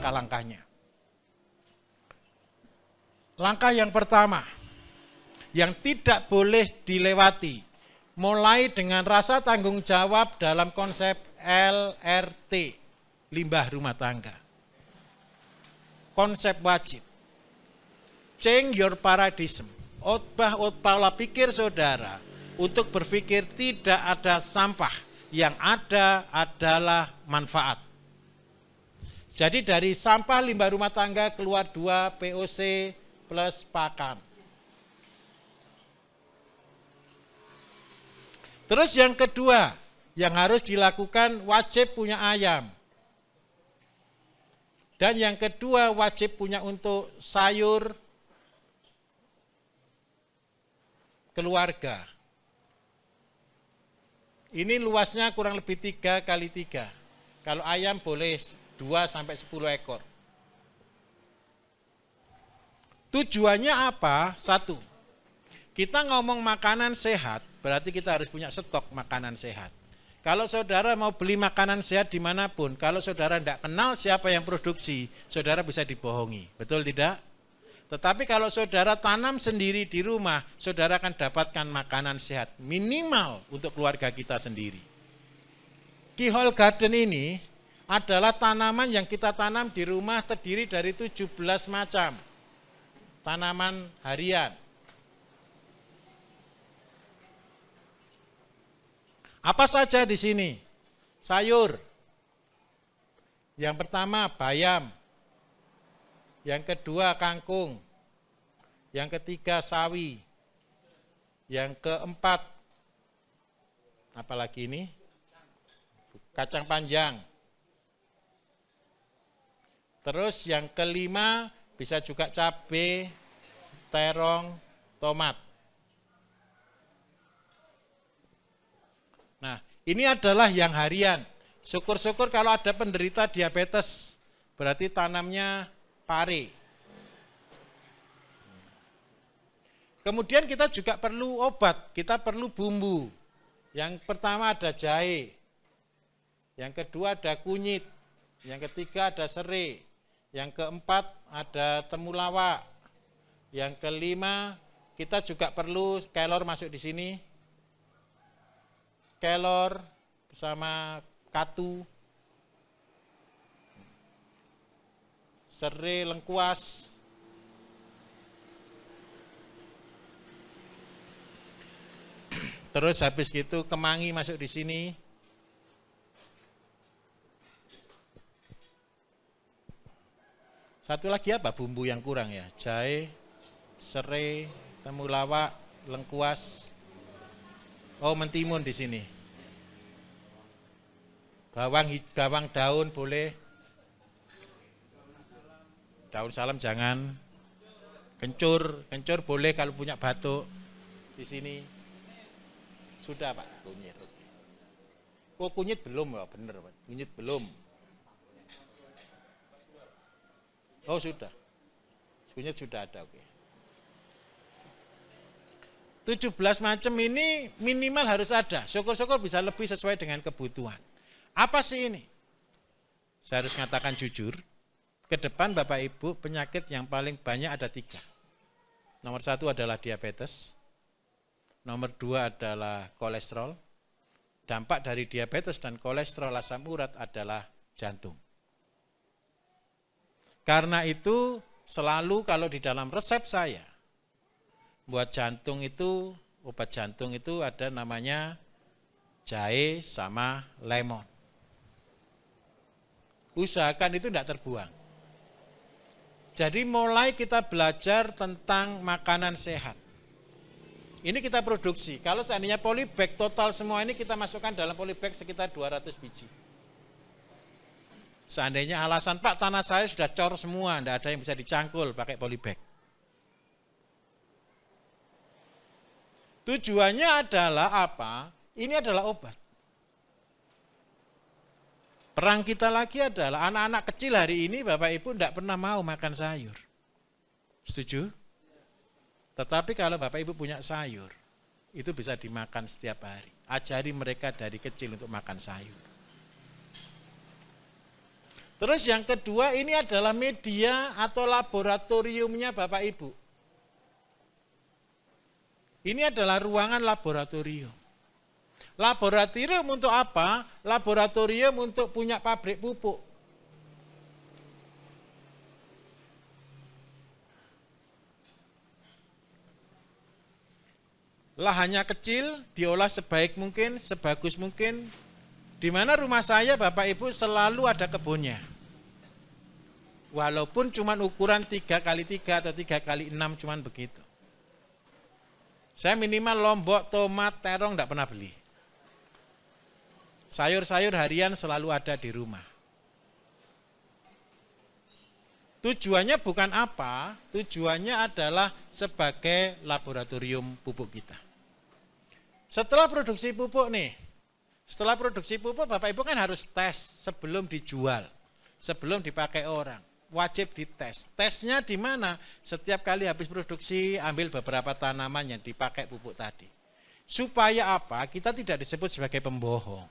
langkah-langkahnya. Langkah yang pertama, yang tidak boleh dilewati, mulai dengan rasa tanggung jawab dalam konsep LRT, limbah rumah tangga. Konsep wajib. Change your paradigm. Ubah pola pikir saudara untuk berpikir tidak ada sampah, yang ada adalah manfaat. Jadi dari sampah limbah rumah tangga keluar 2 VOC plus pakan. Terus yang kedua, yang harus dilakukan wajib punya ayam. Dan yang kedua wajib punya untuk sayur keluarga. Ini luasnya kurang lebih 3 kali 3. Kalau ayam boleh 2 sampai 10 ekor. Tujuannya apa? 1. Kita ngomong makanan sehat, berarti kita harus punya stok makanan sehat. Kalau saudara mau beli makanan sehat dimanapun, kalau saudara tidak kenal siapa yang produksi, saudara bisa dibohongi. Betul tidak? Tetapi kalau saudara tanam sendiri di rumah, saudara akan dapatkan makanan sehat. Minimal untuk keluarga kita sendiri. Keyhole garden ini adalah tanaman yang kita tanam di rumah terdiri dari 17 macam. Tanaman harian. Apa saja di sini? Sayur. Yang pertama bayam. Yang kedua kangkung. Yang ketiga sawi. Yang keempat, apalagi ini? Kacang panjang. Terus yang kelima bisa juga cabai, terong, tomat. Nah, ini adalah yang harian. Syukur-syukur kalau ada penderita diabetes, berarti tanamnya pare. Kemudian kita juga perlu obat, kita perlu bumbu. Yang pertama ada jahe, yang kedua ada kunyit, yang ketiga ada serai, yang keempat ada temulawak, yang kelima kita juga perlu kelor masuk di sini, kelor bersama katu, serai, lengkuas. Terus habis gitu kemangi masuk di sini. Satu lagi apa bumbu yang kurang ya? Jahe, serai, temulawak, lengkuas. Oh, mentimun di sini. Bawang daun boleh. Daun salam jangan. Kencur boleh kalau punya batuk. Di sini. Sudah Pak, kunyit. Oh, kunyit belum ya, bener Pak. Kunyit belum. Oh, sudah. Kunyit sudah ada, oke. 17 macam ini minimal harus ada. Syukur-syukur bisa lebih sesuai dengan kebutuhan. Apa sih ini? Saya harus mengatakan jujur. Ke depan Bapak Ibu, penyakit yang paling banyak ada 3. Nomor 1 adalah diabetes. Nomor 2 adalah kolesterol. Dampak dari diabetes dan kolesterol asam urat adalah jantung. Karena itu selalu kalau di dalam resep saya, buat jantung itu, obat jantung itu ada namanya jahe sama lemon. Usahakan itu tidak terbuang. Jadi mulai kita belajar tentang makanan sehat. Ini kita produksi. Kalau seandainya polybag total semua ini kita masukkan dalam polybag sekitar 200 biji. Seandainya alasan Pak tanah saya sudah cor semua, tidak ada yang bisa dicangkul pakai polybag. Tujuannya adalah apa? Ini adalah obat. Perang kita lagi adalah anak-anak kecil hari ini Bapak Ibu tidak pernah mau makan sayur. Setuju? Tetapi kalau Bapak Ibu punya sayur, itu bisa dimakan setiap hari. Ajari mereka dari kecil untuk makan sayur. Terus yang kedua ini adalah media atau laboratoriumnya Bapak Ibu. Ini adalah ruangan laboratorium. Laboratorium untuk apa? Laboratorium untuk punya pabrik pupuk. Lahannya kecil, diolah sebaik mungkin, sebagus mungkin. Di mana rumah saya Bapak Ibu selalu ada kebunnya. Walaupun cuma ukuran 3x3 atau 3x6 cuma begitu. Saya minimal lombok, tomat, terong enggak pernah beli. Sayur-sayur harian selalu ada di rumah. Tujuannya bukan apa, tujuannya adalah sebagai laboratorium pupuk kita. Setelah produksi pupuk nih, setelah produksi pupuk Bapak Ibu kan harus tes sebelum dijual, sebelum dipakai orang. Wajib dites. Tesnya di mana? Setiap kali habis produksi ambil beberapa tanaman yang dipakai pupuk tadi. Supaya apa? Kita tidak disebut sebagai pembohong.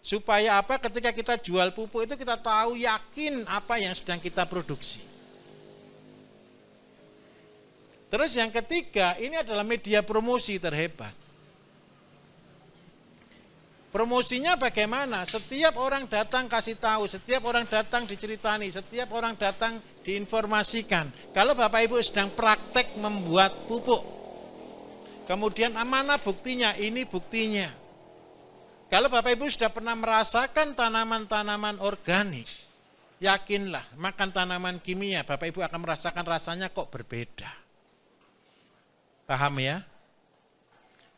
Supaya apa? Ketika kita jual pupuk itu kita tahu yakin apa yang sedang kita produksi. Terus yang ketiga, ini adalah media promosi terhebat. Promosinya bagaimana? Setiap orang datang kasih tahu, setiap orang datang diceritani, setiap orang datang diinformasikan. Kalau Bapak Ibu sedang praktek membuat pupuk, kemudian mana buktinya? Ini buktinya. Kalau Bapak Ibu sudah pernah merasakan tanaman-tanaman organik, yakinlah makan tanaman kimia, Bapak Ibu akan merasakan rasanya kok berbeda. Paham ya?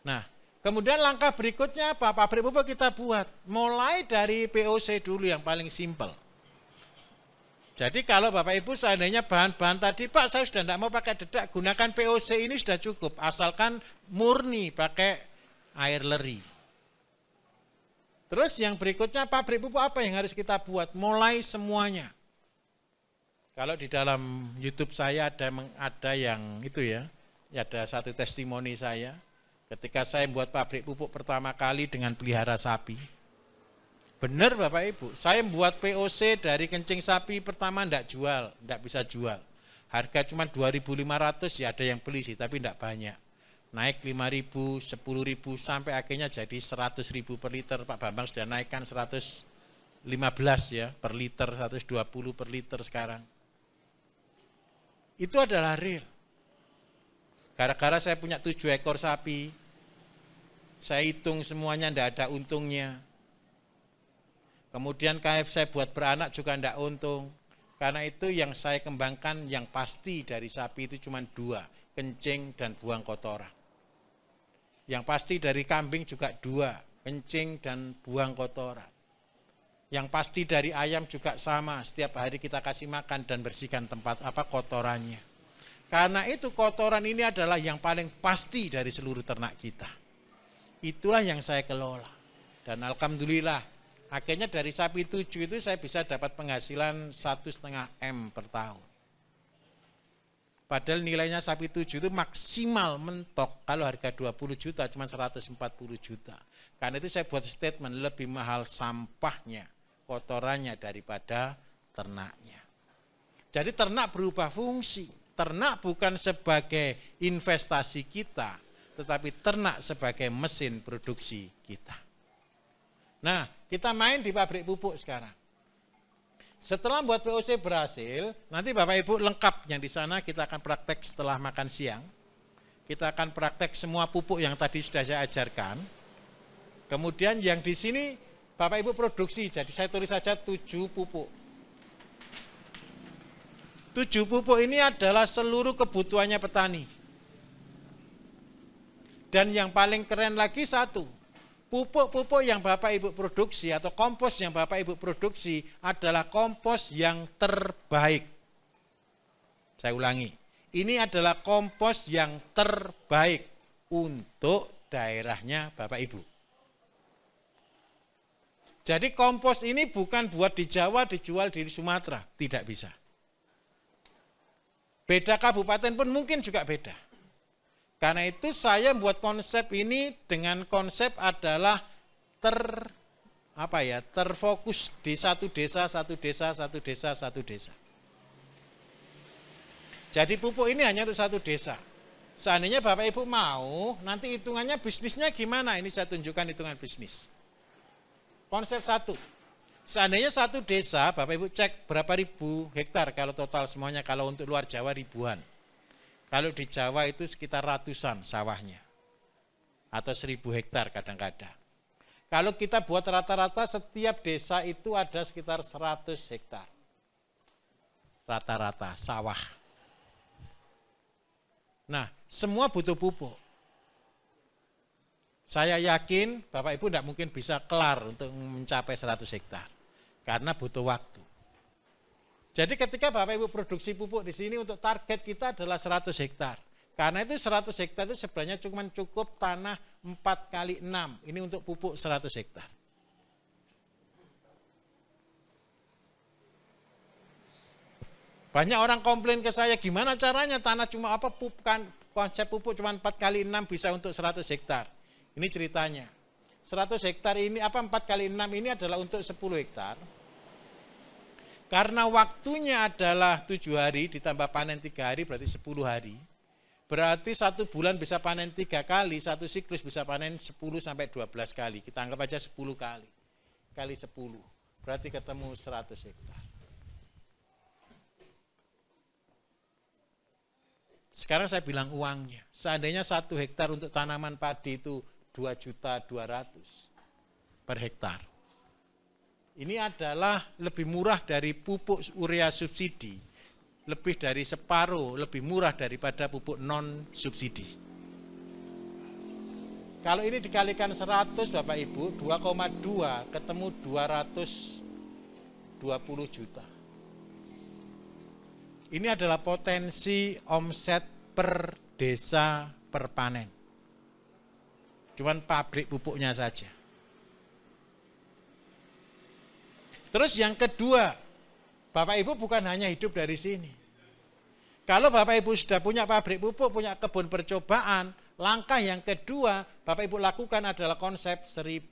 Nah, kemudian langkah berikutnya apa? Pabrik pupuk kita buat. Mulai dari POC dulu yang paling simpel. Jadi kalau Bapak Ibu seandainya bahan-bahan tadi, Pak saya sudah tidak mau pakai dedak, gunakan POC ini sudah cukup. Asalkan murni pakai air leri. Terus yang berikutnya pabrik pupuk apa yang harus kita buat? Mulai semuanya. Kalau di dalam YouTube saya ada yang itu ya, ada satu testimoni saya. Ketika saya membuat pabrik pupuk pertama kali dengan pelihara sapi. Benar Bapak Ibu, saya membuat POC dari kencing sapi pertama enggak jual, enggak bisa jual. Harga cuma 2.500 ya ada yang beli sih, tapi enggak banyak. Naik 5.000, 10.000 sampai akhirnya jadi 100.000 per liter. Pak Bambang sudah naikkan 115 ya per liter, 120 per liter sekarang. Itu adalah real. Gara-gara saya punya 7 ekor sapi, saya hitung semuanya tidak ada untungnya. Kemudian saya buat beranak juga tidak untung. Karena itu yang saya kembangkan yang pasti dari sapi itu cuma 2, kencing dan buang kotoran. Yang pasti dari kambing juga 2, kencing dan buang kotoran. Yang pasti dari ayam juga sama, setiap hari kita kasih makan dan bersihkan tempat kotorannya. Karena itu kotoran ini adalah yang paling pasti dari seluruh ternak kita. Itulah yang saya kelola. Dan alhamdulillah, akhirnya dari sapi 7 itu saya bisa dapat penghasilan 1,5 M per tahun. Padahal nilainya sapi 7 itu maksimal mentok kalau harga 20 juta cuma 140 juta. Karena itu saya buat statement lebih mahal sampahnya, kotorannya daripada ternaknya. Jadi ternak berubah fungsi. Ternak bukan sebagai investasi kita, tetapi ternak sebagai mesin produksi kita. Nah, kita main di pabrik pupuk sekarang. Setelah buat POC berhasil, nanti Bapak Ibu lengkap yang di sana kita akan praktek setelah makan siang. Kita akan praktek semua pupuk yang tadi sudah saya ajarkan. Kemudian yang di sini Bapak Ibu produksi, jadi saya tulis saja 7 pupuk. 7 pupuk ini adalah seluruh kebutuhannya petani. Dan yang paling keren lagi satu, pupuk-pupuk yang Bapak Ibu produksi atau kompos yang Bapak Ibu produksi adalah kompos yang terbaik. Saya ulangi, ini adalah kompos yang terbaik untuk daerahnya Bapak Ibu. Jadi kompos ini bukan buat di Jawa dijual di Sumatera, tidak bisa. Beda kabupaten pun mungkin juga beda. Karena itu saya membuat konsep ini dengan konsep adalah terfokus di satu desa, satu desa, satu desa, satu desa. Jadi pupuk ini hanya untuk satu desa. Seandainya Bapak Ibu mau, nanti hitungannya bisnisnya gimana? Ini saya tunjukkan hitungan bisnis. Konsep satu. Seandainya satu desa, Bapak Ibu cek berapa ribu hektar kalau total semuanya, kalau untuk luar Jawa ribuan. Kalau di Jawa itu sekitar ratusan sawahnya. Atau 1.000 hektar kadang-kadang. Kalau kita buat rata-rata setiap desa itu ada sekitar 100 hektar. Rata-rata sawah. Nah, semua butuh pupuk. Saya yakin Bapak Ibu tidak mungkin bisa kelar untuk mencapai 100 hektar. Karena butuh waktu. Jadi ketika Bapak Ibu produksi pupuk di sini untuk target kita adalah 100 hektar. Karena itu 100 hektar itu sebenarnya cuma cukup tanah 4 x 6. Ini untuk pupuk 100 hektar. Banyak orang komplain ke saya, gimana caranya tanah cuma konsep pupuk cuma 4 x 6 bisa untuk 100 hektar. Ini ceritanya. 100 hektar ini 4 x 6 ini adalah untuk 10 hektar. Karena waktunya adalah 7 hari ditambah panen 3 hari berarti 10 hari. Berarti 1 bulan bisa panen 3 kali, 1 siklus bisa panen 10 sampai 12 kali. Kita anggap aja 10 kali. Kali 10. Berarti ketemu 100 hektar. Sekarang saya bilang uangnya. Seandainya 1 hektar untuk tanaman padi itu 2.200.000 per hektar. Ini adalah lebih murah dari pupuk urea subsidi. Lebih dari separuh, lebih murah daripada pupuk non subsidi. Kalau ini dikalikan 100 Bapak Ibu, 2,2 ketemu 220 juta. Ini adalah potensi omset per desa per panen. Cuman pabrik pupuknya saja. Terus yang kedua, Bapak Ibu bukan hanya hidup dari sini. Kalau Bapak Ibu sudah punya pabrik pupuk, punya kebun percobaan, langkah yang kedua Bapak Ibu lakukan adalah konsep 1.005.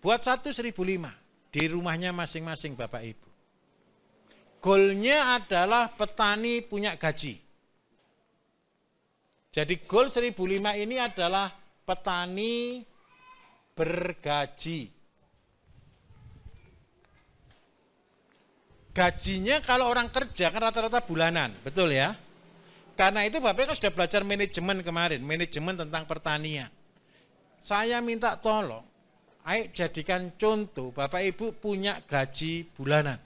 Buat 1.005 di rumahnya masing-masing Bapak Ibu. Goalnya adalah petani punya gaji. Jadi goal 1.005 ini adalah petani bergaji. Gajinya kalau orang kerja kan rata-rata bulanan, betul ya? Karena itu Bapak kan sudah belajar manajemen kemarin, manajemen tentang pertanian. Saya minta tolong, ayo jadikan contoh Bapak Ibu punya gaji bulanan.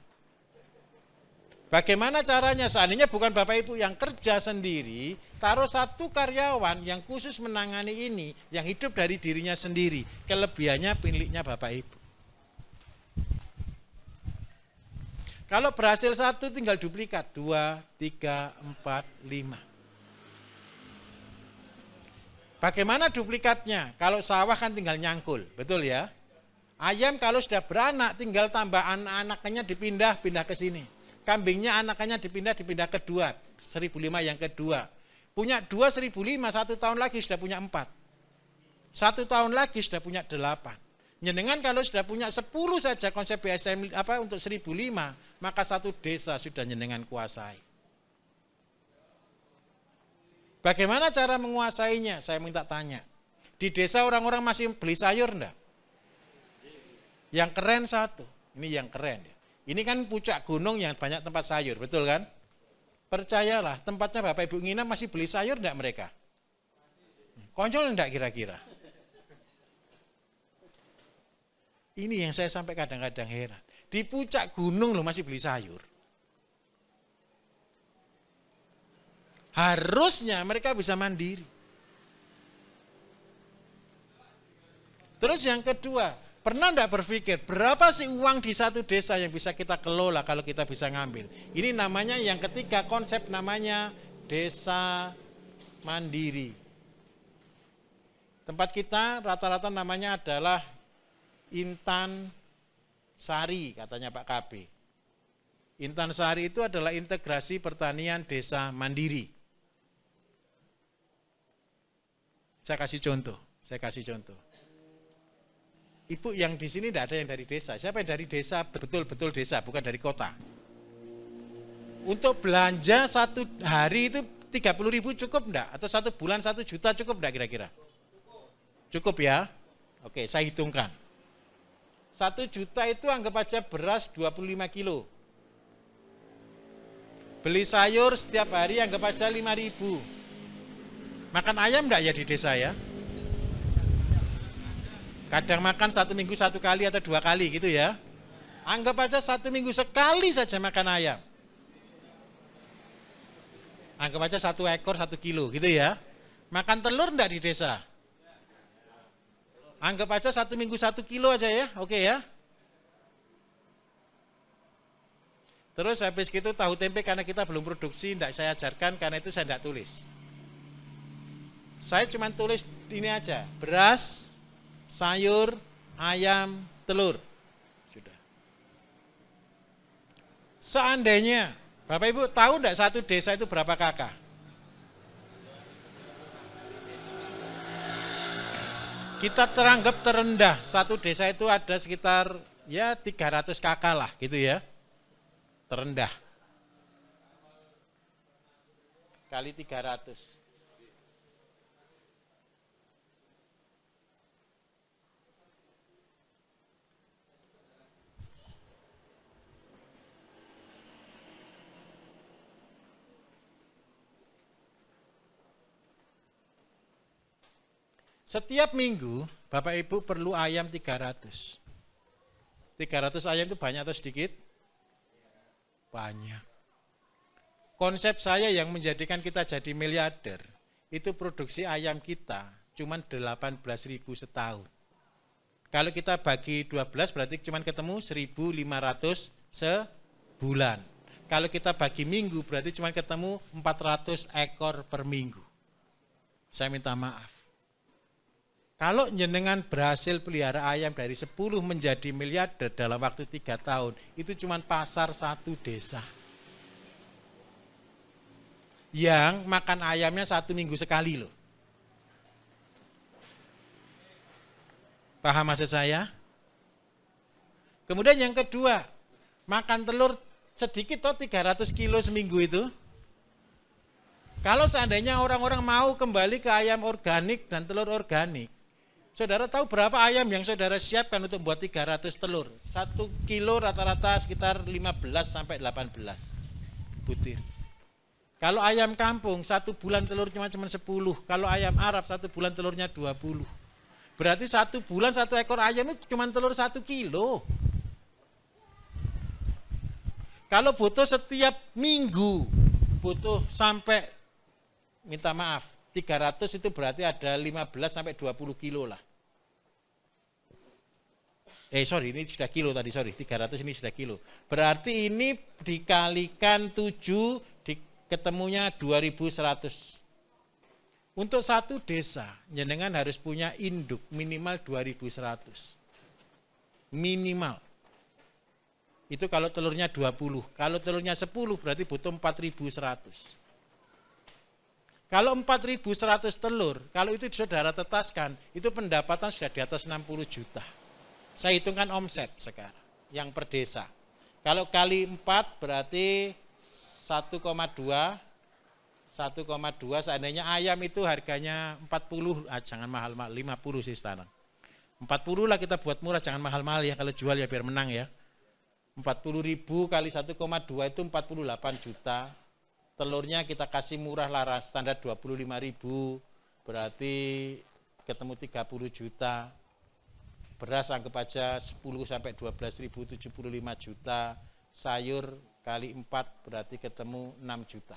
Bagaimana caranya? Seandainya bukan Bapak Ibu yang kerja sendiri, taruh 1 karyawan yang khusus menangani ini, yang hidup dari dirinya sendiri. Kelebihannya miliknya Bapak Ibu. Kalau berhasil 1 tinggal duplikat, 2, 3, 4, 5. Bagaimana duplikatnya? Kalau sawah kan tinggal nyangkul, betul ya? Ayam kalau sudah beranak tinggal tambah anak-anaknya dipindah ke sini. Kambingnya anakannya dipindah kedua, 1.005 yang kedua. Punya 2 1.005, 1 tahun lagi sudah punya 4. 1 tahun lagi sudah punya 8. Jenengan kalau sudah punya 10 saja konsep BSM untuk 1.005, maka 1 desa sudah jenengan kuasai. Bagaimana cara menguasainya? Saya minta tanya. Di desa orang-orang masih beli sayur enggak? Yang keren 1, ini yang keren ya. Ini kan puncak gunung yang banyak tempat sayur, betul kan? Percayalah, tempatnya Bapak Ibu nginap masih beli sayur enggak mereka? Konyol enggak kira-kira? Ini yang saya sampai kadang-kadang heran. Di puncak gunung loh masih beli sayur. Harusnya mereka bisa mandiri. Terus yang kedua, pernah enggak berpikir berapa sih uang di satu desa yang bisa kita kelola kalau kita bisa ngambil? Ini namanya yang ketiga, konsep namanya desa mandiri. Tempat kita rata-rata namanya adalah Intan Sari, katanya Pak KB. Intan Sari itu adalah integrasi pertanian desa mandiri. Saya kasih contoh. Ibu yang di sini tidak ada yang dari desa. Siapa yang dari desa, betul-betul desa, bukan dari kota. Untuk belanja satu hari itu 30.000 cukup enggak? Atau satu bulan 1 juta cukup enggak kira-kira? Cukup ya? Oke, saya hitungkan. 1 juta itu anggap aja beras 25 kilo. Beli sayur setiap hari anggap aja 5.000. Makan ayam enggak ya di desa ya? Kadang makan 1 minggu 1 kali atau 2 kali gitu ya. Anggap aja 1 minggu sekali saja makan ayam. Anggap aja 1 ekor 1 kilo gitu ya. Makan telur enggak di desa? Anggap aja 1 minggu 1 kilo aja ya, oke ya. Terus habis gitu tahu tempe karena kita belum produksi, enggak saya ajarkan karena itu saya enggak tulis. Saya cuma tulis ini aja, beras, sayur, ayam, telur. Sudah. Seandainya, Bapak Ibu tahu enggak satu desa itu berapa kakak? Kita teranggap terendah, satu desa itu ada sekitar ya 300 kakak lah gitu ya. Terendah. Kali 300. Setiap minggu Bapak Ibu perlu ayam 300. 300 ayam itu banyak atau sedikit? Banyak. Konsep saya yang menjadikan kita jadi miliarder, itu produksi ayam kita cuma 18.000 setahun. Kalau kita bagi 12 berarti cuma ketemu 1.500 sebulan. Kalau kita bagi minggu berarti cuma ketemu 400 ekor per minggu. Saya minta maaf. Kalau jenengan berhasil pelihara ayam dari 10 menjadi miliarder dalam waktu 3 tahun, itu cuma pasar 1 desa. Yang makan ayamnya 1 minggu sekali loh. Paham maksud saya? Kemudian yang kedua, makan telur sedikit toh 300 kilo seminggu itu. Kalau seandainya orang-orang mau kembali ke ayam organik dan telur organik, saudara tahu berapa ayam yang saudara siapkan untuk buat 300 telur? 1 kilo rata-rata sekitar 15 sampai 18 butir. Kalau ayam kampung 1 bulan telur cuma 10. Kalau ayam Arab 1 bulan telurnya 20. Berarti 1 bulan 1 ekor ayam itu cuma telur 1 kilo. Kalau butuh setiap minggu, butuh sampai, minta maaf, 300 itu berarti ada 15 sampai 20 kilo lah. Sorry, ini sudah kilo tadi, sorry, 300 ini sudah kilo. Berarti ini dikalikan 7, ketemunya 2.100. Untuk 1 desa, jenengan harus punya induk minimal 2.100. Minimal. Itu kalau telurnya 20. Kalau telurnya 10 berarti butuh 4.100. Kalau 4.100 telur, kalau itu saudara tetaskan, itu pendapatan sudah di atas 60 juta. Saya hitungkan omset sekarang, yang per desa. Kalau kali 4 berarti 1,2, seandainya ayam itu harganya 40, jangan mahal-mahal, 50 sih sekarang. 40 lah kita buat murah, jangan mahal-mahal ya, kalau jual ya biar menang ya. 40.000 kali 1,2 itu 48 juta. Telurnya kita kasih murah lah, standar 25.000, berarti ketemu 30 juta. Beras anggap aja 10 sampai 12.000, 75 juta. Sayur kali 4 berarti ketemu 6 juta.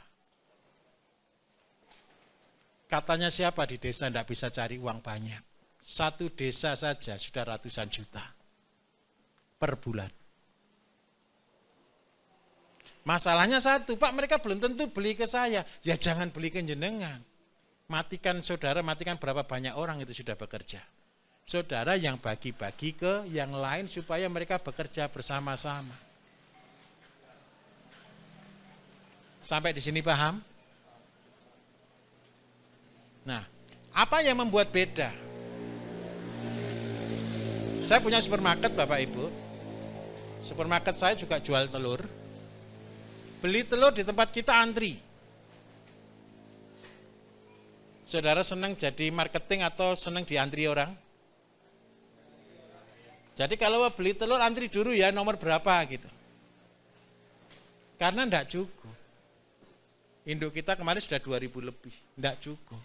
Katanya siapa di desa tidak bisa cari uang banyak? 1 desa saja sudah ratusan juta per bulan. Masalahnya 1, Pak, mereka belum tentu beli ke saya. Ya jangan beli ke jenengan. Matikan saudara, matikan berapa banyak orang itu sudah bekerja. Saudara yang bagi-bagi ke yang lain supaya mereka bekerja bersama-sama. Sampai di sini paham? Nah, apa yang membuat beda? Saya punya supermarket Bapak Ibu. Supermarket saya juga jual telur. Beli telur di tempat kita antri. Saudara senang jadi marketing atau senang diantri orang? Jadi kalau beli telur antri dulu ya, nomor berapa gitu. Karena enggak cukup. Induk kita kemarin sudah 2.000 lebih, enggak cukup.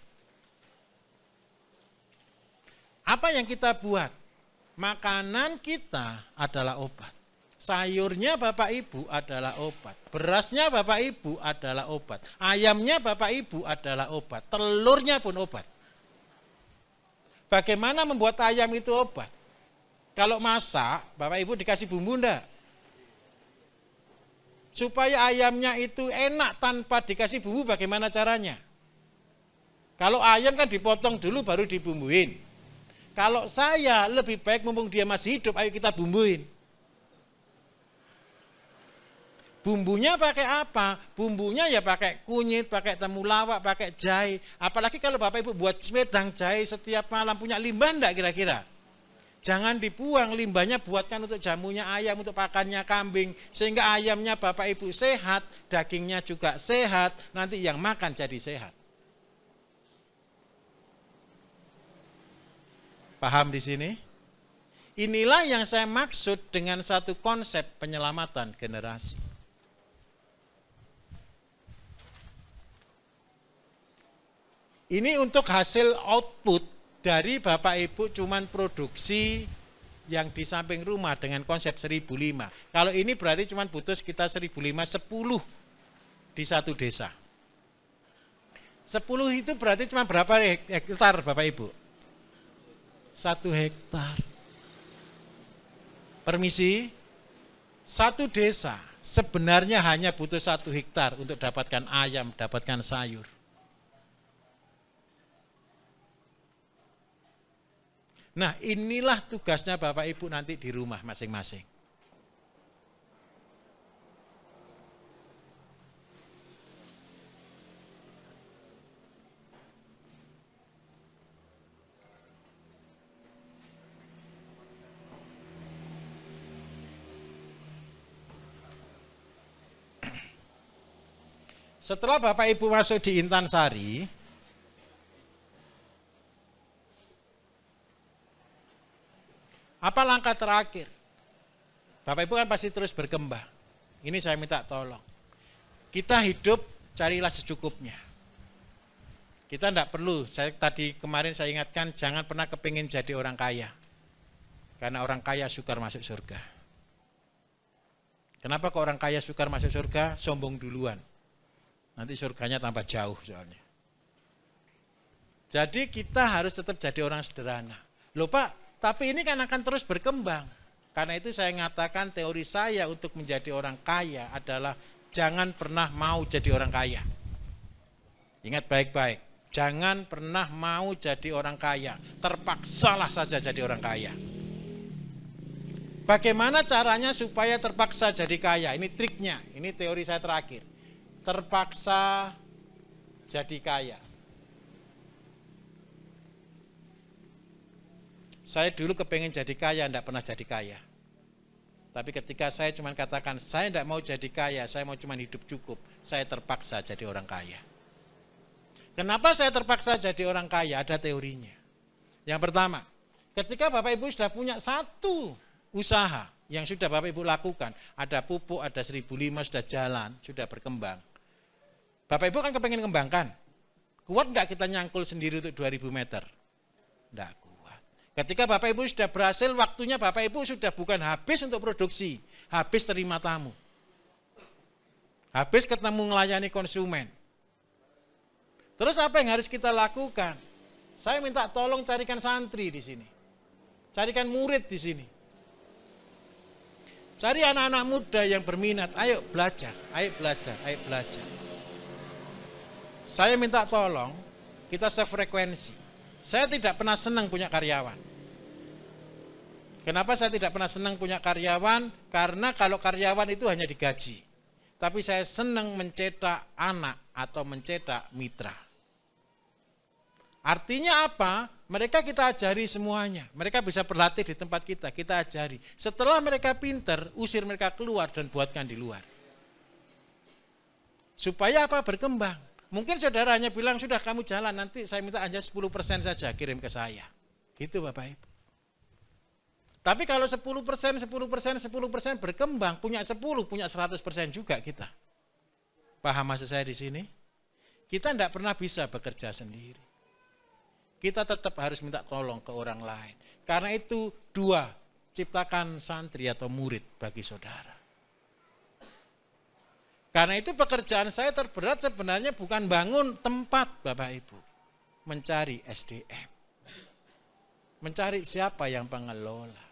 Apa yang kita buat? Makanan kita adalah obat. Sayurnya Bapak Ibu adalah obat. Berasnya Bapak Ibu adalah obat. Ayamnya Bapak Ibu adalah obat. Telurnya pun obat. Bagaimana membuat ayam itu obat? Kalau masak, Bapak Ibu dikasih bumbu enggak? Supaya ayamnya itu enak tanpa dikasih bumbu, bagaimana caranya? Kalau ayam kan dipotong dulu baru dibumbuin. Kalau saya lebih baik mumpung dia masih hidup, ayo kita bumbuin. Bumbunya pakai apa? Bumbunya ya pakai kunyit, pakai temulawak, pakai jahe. Apalagi kalau Bapak Ibu buat wedang jahe setiap malam, punya limbah enggak kira-kira? Jangan dibuang, limbahnya buatkan untuk jamunya ayam, untuk pakannya kambing. Sehingga ayamnya Bapak Ibu sehat, dagingnya juga sehat, nanti yang makan jadi sehat. Paham di sini? Inilah yang saya maksud dengan satu konsep penyelamatan generasi. Ini untuk hasil output dari Bapak Ibu cuman produksi yang di samping rumah dengan konsep 1.005. Kalau ini berarti cuman butuh sekitar 1.510 di satu desa. 10 itu berarti cuma berapa hektar Bapak Ibu? 1 hektar. Permisi, satu desa sebenarnya hanya butuh 1 hektar untuk dapatkan ayam, dapatkan sayur. Nah, inilah tugasnya Bapak Ibu nanti di rumah masing-masing. Setelah Bapak Ibu masuk di Intansari, apa langkah terakhir? Bapak Ibu kan pasti terus berkembang. Ini saya minta tolong. Kita hidup carilah secukupnya. Kita tidak perlu, kemarin saya ingatkan, jangan pernah kepingin jadi orang kaya. Karena orang kaya sukar masuk surga. Kenapa kok orang kaya sukar masuk surga? Sombong duluan. Nanti surganya tambah jauh soalnya. Jadi kita harus tetap jadi orang sederhana. Loh Pak, tapi ini kan akan terus berkembang. Karena itu saya mengatakan teori saya untuk menjadi orang kaya adalah jangan pernah mau jadi orang kaya. Ingat baik-baik, jangan pernah mau jadi orang kaya. Terpaksalah saja jadi orang kaya. Bagaimana caranya supaya terpaksa jadi kaya? Ini triknya, ini teori saya terakhir. Terpaksa jadi kaya. Saya dulu kepengen jadi kaya, tidak pernah jadi kaya. Tapi ketika saya cuma katakan, saya tidak mau jadi kaya, saya mau cuma hidup cukup, saya terpaksa jadi orang kaya. Kenapa saya terpaksa jadi orang kaya? Ada teorinya. Yang pertama, ketika Bapak Ibu sudah punya satu usaha yang sudah Bapak Ibu lakukan, ada pupuk, ada 1.005 sudah jalan, sudah berkembang. Bapak Ibu kan kepengen kembangkan. Kuat enggak kita nyangkul sendiri untuk 2.000 meter? Enggak kuat. Ketika Bapak Ibu sudah berhasil, waktunya Bapak Ibu sudah bukan habis untuk produksi, habis terima tamu. Habis ketemu melayani konsumen. Terus apa yang harus kita lakukan? Saya minta tolong carikan santri di sini. Carikan murid di sini. Cari anak-anak muda yang berminat, ayo belajar, ayo belajar, ayo belajar. Saya minta tolong, kita sefrekuensi. Saya tidak pernah senang punya karyawan. Kenapa saya tidak pernah senang punya karyawan? Karena kalau karyawan itu hanya digaji. Tapi saya senang mencetak anak atau mencetak mitra. Artinya apa? Mereka kita ajari semuanya. Mereka bisa berlatih di tempat kita ajari. Setelah mereka pinter, usir mereka keluar dan buatkan di luar. Supaya apa? Berkembang. Mungkin saudara hanya bilang, sudah kamu jalan, nanti saya minta hanya 10% saja kirim ke saya. Gitu Bapak Ibu. Tapi kalau 10%, 10%, 10% berkembang, punya 10, punya 100% juga kita. Paham maksud saya di sini? Kita tidak pernah bisa bekerja sendiri. Kita tetap harus minta tolong ke orang lain. Karena itu dua, ciptakan santri atau murid bagi saudara. Karena itu pekerjaan saya terberat sebenarnya bukan bangun tempat Bapak Ibu. Mencari SDM. Mencari siapa yang pengelola.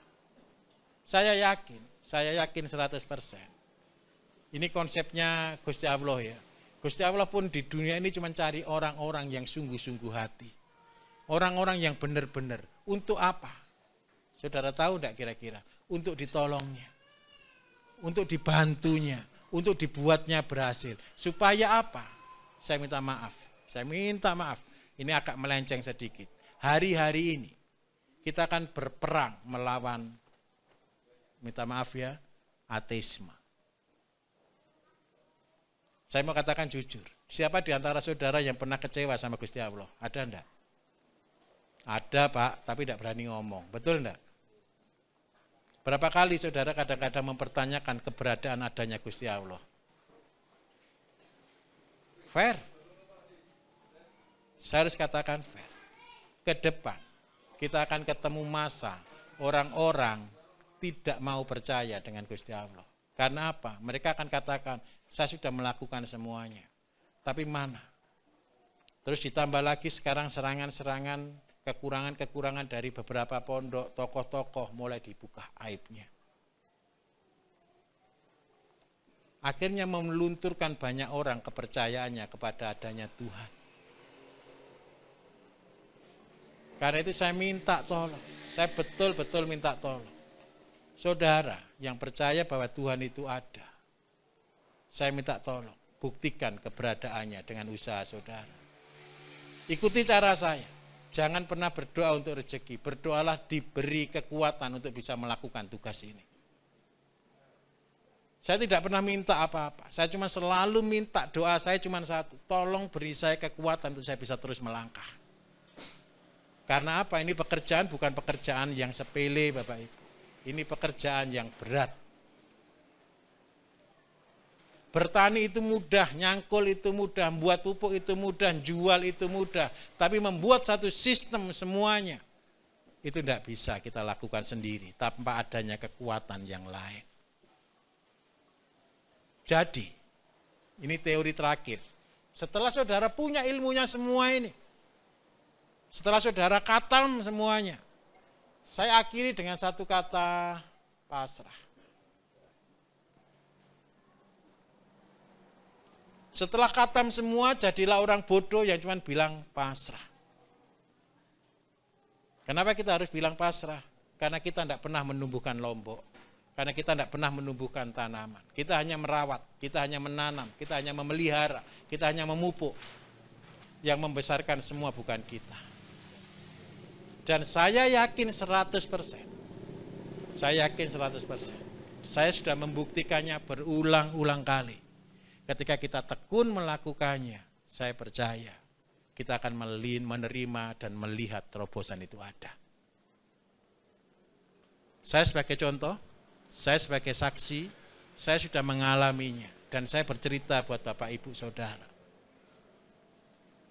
Saya yakin 100%. Ini konsepnya Gusti Allah ya. Gusti Allah pun di dunia ini cuma cari orang-orang yang sungguh-sungguh hati. Orang-orang yang benar-benar. Untuk apa? Saudara tahu enggak kira-kira? Untuk ditolongnya. Untuk dibantunya. Untuk dibuatnya berhasil. Supaya apa? Saya minta maaf. Ini agak melenceng sedikit. Hari-hari ini kita akan berperang melawan, minta maaf ya, ateisme. Saya mau katakan jujur. Siapa di antara saudara yang pernah kecewa sama Gusti Allah? Ada enggak? Ada Pak, tapi tidak berani ngomong. Betul enggak? Berapa kali saudara kadang-kadang mempertanyakan keberadaan adanya Gusti Allah? Fair. Saya harus katakan fair. Ke depan, kita akan ketemu masa orang-orang tidak mau percaya dengan Gusti Allah. Karena apa? Mereka akan katakan, saya sudah melakukan semuanya. Tapi mana? Terus ditambah lagi sekarang serangan-serangan, kekurangan-kekurangan dari beberapa pondok, tokoh-tokoh mulai dibuka aibnya. Akhirnya melunturkan banyak orang kepercayaannya kepada adanya Tuhan. Karena itu saya minta tolong, saya betul-betul minta tolong. Saudara yang percaya bahwa Tuhan itu ada, saya minta tolong, buktikan keberadaannya dengan usaha saudara. Ikuti cara saya. Jangan pernah berdoa untuk rezeki, berdoalah diberi kekuatan untuk bisa melakukan tugas ini. Saya tidak pernah minta apa-apa, saya cuma selalu minta doa saya cuma satu, tolong beri saya kekuatan untuk saya bisa terus melangkah. Karena apa? Ini pekerjaan bukan pekerjaan yang sepele Bapak Ibu, ini pekerjaan yang berat. Bertani itu mudah, nyangkul itu mudah, membuat pupuk itu mudah, jual itu mudah. Tapi membuat satu sistem semuanya, itu tidak bisa kita lakukan sendiri, tanpa adanya kekuatan yang lain. Jadi, ini teori terakhir. Setelah saudara punya ilmunya semua ini, setelah saudara khatam semuanya, saya akhiri dengan satu kata, pasrah. Setelah khatam semua, jadilah orang bodoh yang cuma bilang pasrah. Kenapa kita harus bilang pasrah? Karena kita tidak pernah menumbuhkan lombok. Karena kita tidak pernah menumbuhkan tanaman. Kita hanya merawat, kita hanya menanam, kita hanya memelihara, kita hanya memupuk. Yang membesarkan semua bukan kita. Dan saya yakin 100%. Saya yakin 100%. Saya sudah membuktikannya berulang-ulang kali. Ketika kita tekun melakukannya, saya percaya kita akan menerima dan melihat terobosan itu ada. Saya sebagai contoh, saya sebagai saksi, saya sudah mengalaminya dan saya bercerita buat Bapak Ibu Saudara.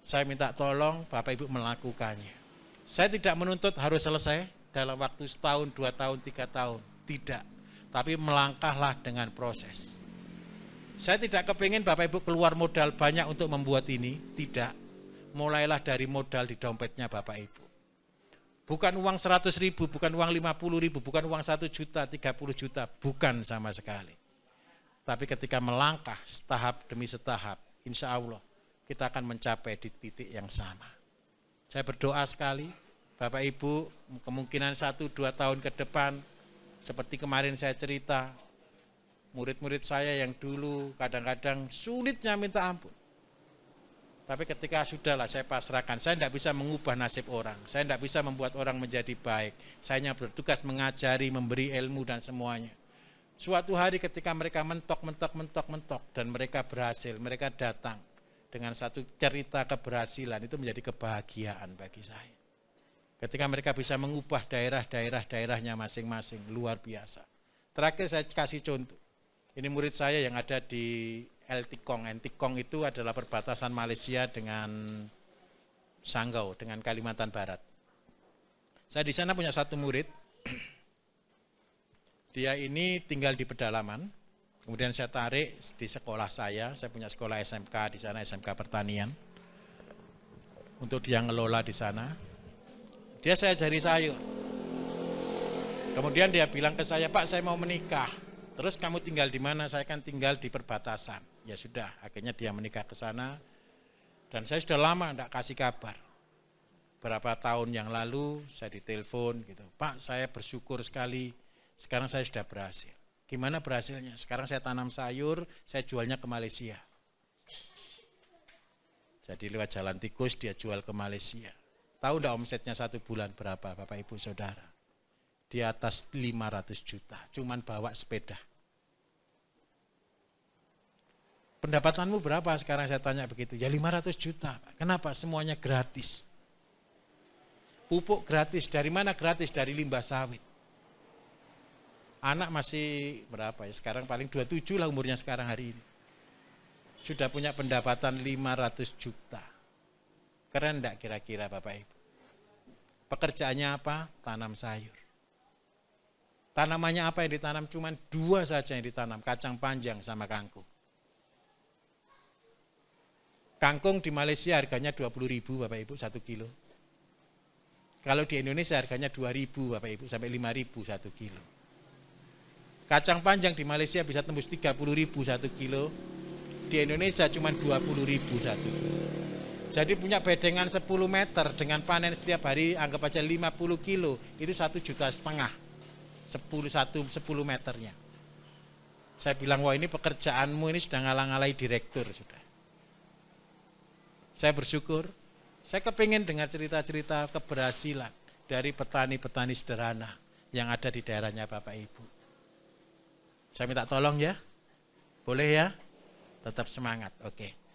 Saya minta tolong Bapak Ibu melakukannya. Saya tidak menuntut harus selesai dalam waktu setahun, 2 tahun, 3 tahun. Tidak, tapi melangkahlah dengan proses. Saya tidak kepingin Bapak Ibu keluar modal banyak untuk membuat ini, tidak. Mulailah dari modal di dompetnya Bapak Ibu. Bukan uang 100.000, bukan uang 50.000, bukan uang 1 juta, 30 juta, bukan sama sekali. Tapi ketika melangkah setahap demi setahap, insya Allah kita akan mencapai di titik yang sama. Saya berdoa sekali, Bapak Ibu kemungkinan 1-2 tahun ke depan, seperti kemarin saya cerita, murid-murid saya yang dulu kadang-kadang sulitnya minta ampun. Tapi ketika sudahlah saya pasrahkan, saya tidak bisa mengubah nasib orang, saya tidak bisa membuat orang menjadi baik. Saya hanya bertugas mengajari, memberi ilmu dan semuanya. Suatu hari ketika mereka mentok, dan mereka berhasil, mereka datang dengan satu cerita keberhasilan, itu menjadi kebahagiaan bagi saya. Ketika mereka bisa mengubah daerahnya masing-masing, luar biasa. Terakhir saya kasih contoh, ini murid saya yang ada di Ntikong. Ntikong itu adalah perbatasan Malaysia dengan Sanggau, dengan Kalimantan Barat. Saya di sana punya satu murid, dia ini tinggal di pedalaman, kemudian saya tarik di sekolah saya punya sekolah SMK di sana, SMK Pertanian, untuk dia ngelola di sana. Dia saya ajari sayur. Kemudian dia bilang ke saya, Pak saya mau menikah. Terus kamu tinggal di mana? Saya kan tinggal di perbatasan. Ya sudah, akhirnya dia menikah ke sana. Dan saya sudah lama tidak kasih kabar. Berapa tahun yang lalu saya ditelepon gitu. Pak saya bersyukur sekali, sekarang saya sudah berhasil. Gimana berhasilnya? Sekarang saya tanam sayur, saya jualnya ke Malaysia. Jadi lewat jalan tikus dia jual ke Malaysia. Tahu enggak omsetnya satu bulan berapa Bapak Ibu Saudara? Di atas 500 juta, cuman bawa sepeda. Pendapatanmu berapa sekarang saya tanya begitu? Ya 500 juta. Kenapa? Semuanya gratis. Pupuk gratis. Dari mana gratis? Dari limbah sawit. Anak masih berapa ya? Sekarang paling 27 lah umurnya sekarang hari ini. Sudah punya pendapatan 500 juta. Keren enggak kira-kira Bapak Ibu? Pekerjaannya apa? Tanam sayur. Tanamannya apa yang ditanam? Cuman 2 saja yang ditanam, kacang panjang sama kangkung. Kangkung di Malaysia harganya 20.000 Bapak Ibu 1 kilo. Kalau di Indonesia harganya 2.000 Bapak Ibu sampai 5.000 1 kilo. Kacang panjang di Malaysia bisa tembus 30.000 1 kilo. Di Indonesia cuma 20.000 1 kilo. Jadi punya bedengan 10 meter dengan panen setiap hari anggap aja 50 kilo, itu 1,5 juta. 10 meternya. Saya bilang, wah ini pekerjaanmu ini sudah ngalang-alai direktur sudah. Saya bersyukur, saya kepingin dengar cerita-cerita keberhasilan dari petani-petani sederhana yang ada di daerahnya Bapak Ibu. Saya minta tolong ya, boleh ya, tetap semangat, oke.